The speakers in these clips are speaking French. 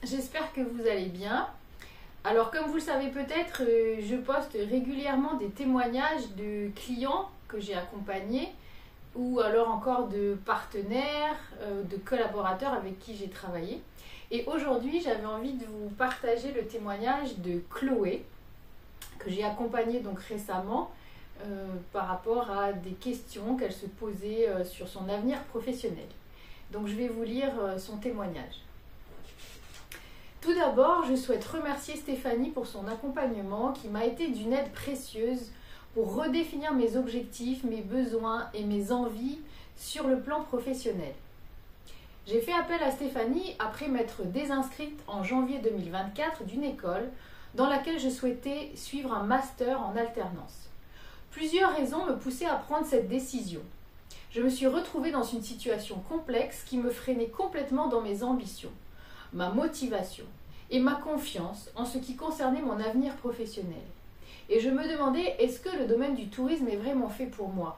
j'espère que vous allez bien. Alors comme vous le savez peut-être, je poste régulièrement des témoignages de clients que j'ai accompagnés ou alors encore de partenaires, de collaborateurs avec qui j'ai travaillé. Et aujourd'hui, j'avais envie de vous partager le témoignage de Chloé, que j'ai accompagnée donc récemment par rapport à des questions qu'elle se posait sur son avenir professionnel. Donc je vais vous lire son témoignage. Tout d'abord, je souhaite remercier Stéphanie pour son accompagnement qui m'a été d'une aide précieuse pour redéfinir mes objectifs, mes besoins et mes envies sur le plan professionnel. J'ai fait appel à Stéphanie après m'être désinscrite en janvier 2024 d'une école dans laquelle je souhaitais suivre un master en alternance. Plusieurs raisons me poussaient à prendre cette décision. Je me suis retrouvée dans une situation complexe qui me freinait complètement dans mes ambitions, ma motivation et ma confiance en ce qui concernait mon avenir professionnel. Et je me demandais, est-ce que le domaine du tourisme est vraiment fait pour moi ?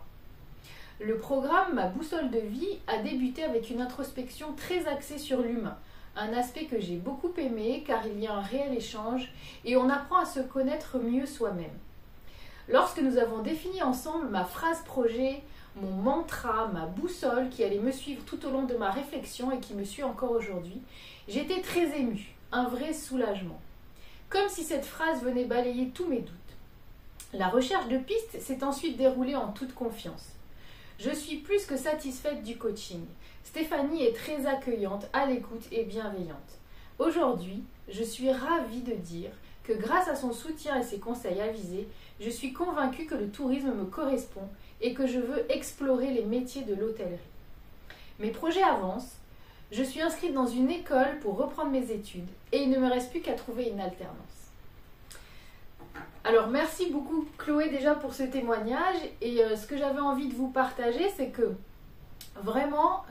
Le programme Ma boussole de vie a débuté avec une introspection très axée sur l'humain, un aspect que j'ai beaucoup aimé car il y a un réel échange et on apprend à se connaître mieux soi-même. Lorsque nous avons défini ensemble ma phrase projet, mon mantra, ma boussole qui allait me suivre tout au long de ma réflexion et qui me suit encore aujourd'hui, j'étais très émue, un vrai soulagement. Comme si cette phrase venait balayer tous mes doutes. La recherche de pistes s'est ensuite déroulée en toute confiance. Je suis plus que satisfaite du coaching. Stéphanie est très accueillante, à l'écoute et bienveillante. Aujourd'hui, je suis ravie de dire que grâce à son soutien et ses conseils avisés, je suis convaincue que le tourisme me correspond et que je veux explorer les métiers de l'hôtellerie. Mes projets avancent, je suis inscrite dans une école pour reprendre mes études et il ne me reste plus qu'à trouver une alternance. Alors merci beaucoup Chloé déjà pour ce témoignage et ce que j'avais envie de vous partager c'est que vraiment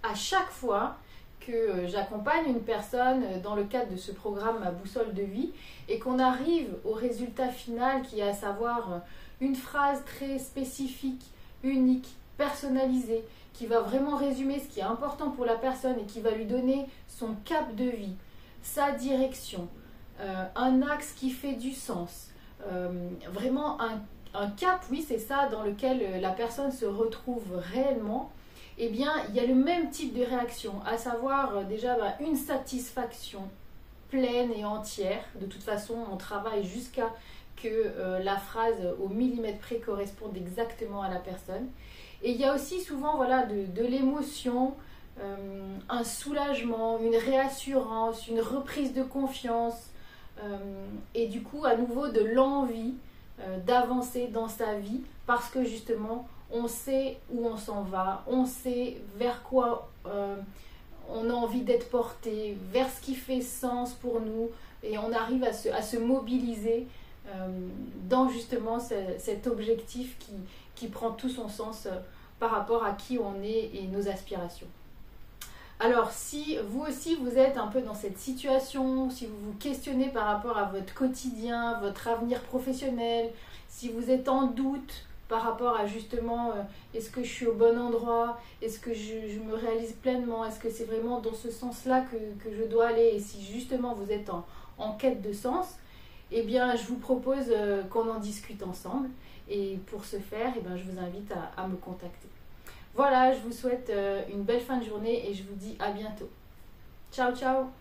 à chaque fois que j'accompagne une personne dans le cadre de ce programme Ma boussole de vie et qu'on arrive au résultat final qui est à savoir une phrase très spécifique, unique, personnalisée, qui va vraiment résumer ce qui est important pour la personne et qui va lui donner son cap de vie, sa direction, un axe qui fait du sens, vraiment un cap, oui c'est ça, dans lequel la personne se retrouve réellement. Eh bien, il y a le même type de réaction, à savoir déjà une satisfaction pleine et entière. De toute façon, on travaille jusqu'à que la phrase au millimètre près corresponde exactement à la personne. Et il y a aussi souvent de l'émotion, un soulagement, une réassurance, une reprise de confiance et du coup à nouveau de l'envie d'avancer dans sa vie parce que justement on sait où on s'en va, on sait vers quoi on a envie d'être porté, vers ce qui fait sens pour nous et on arrive à se mobiliser dans justement cet objectif qui prend tout son sens par rapport à qui on est et nos aspirations. Alors si vous aussi vous êtes un peu dans cette situation, si vous vous questionnez par rapport à votre quotidien, votre avenir professionnel, si vous êtes en doute par rapport à justement est-ce que je suis au bon endroit, est-ce que je me réalise pleinement, est-ce que c'est vraiment dans ce sens-là que je dois aller et si justement vous êtes en quête de sens, eh bien je vous propose qu'on en discute ensemble et pour ce faire, eh bien, je vous invite à me contacter. Voilà, je vous souhaite une belle fin de journée et je vous dis à bientôt. Ciao, ciao!